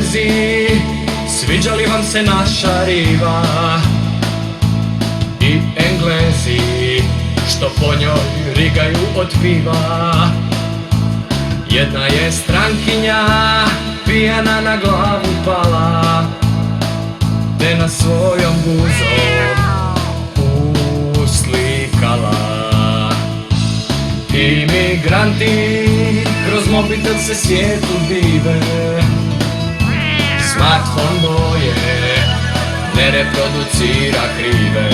Englezi, sviđa li vam se naša riva? I Englezi, što po njoj rigaju od piva. Jedna je strankinja, pijana na glavu pala, te na svojom guzom uslikala. Imigranti kroz mobitel se svijetu dive, smartphone boje ne reproducira krive.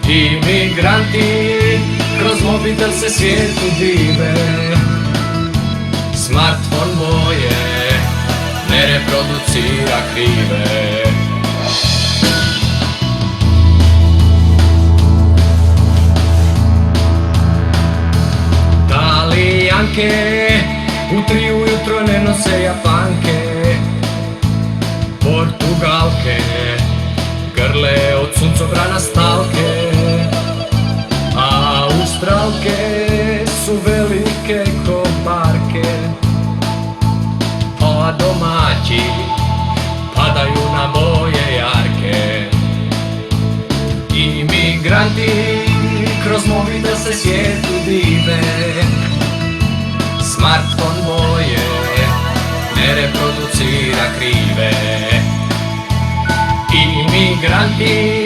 Imigranti kroz mobitel se svijetu dive, smartphone boje ne reproducira krive. Talijanke u 3 ujutro ne nose Japanke, Portugalke grle od suncobrana stalke, Australke su velike ko barke, a domaći padaju na boje jarke. Imigranti kroz mobitel se svijetu dive, smartphone boje ne reproducira krive. Imigranti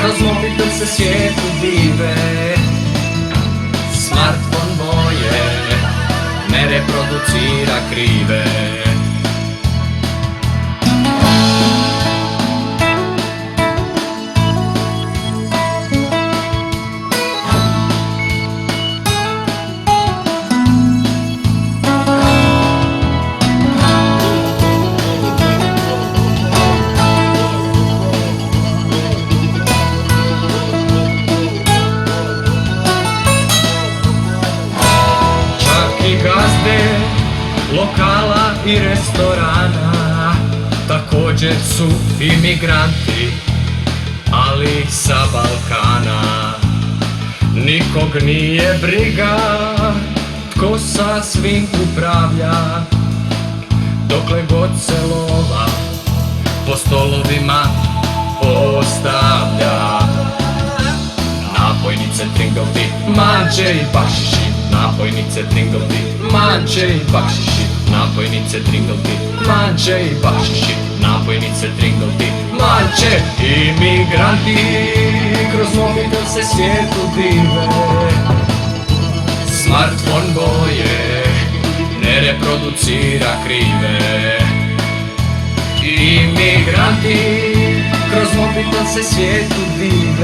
kroz mobitel se svijetu dive, smartphone boje ne reproducira krive. Lokala i restorana također su imigranti, ali sa Balkana. Nikog nije briga tko sa svim upravlja, dokle god se lova po stolovima ostavlja. Napojnice, tringoti, manče i bakšiši, napojnice, tringoti, manče i bakšiši, napojnice, tringoti, manče i bakšiši, napojnice, tringoti, manče. Imigranti kroz mobitel se svijetu dive, smartphone boje ne reproducira krive. Imigranti kroz mobitel se svijetu dive,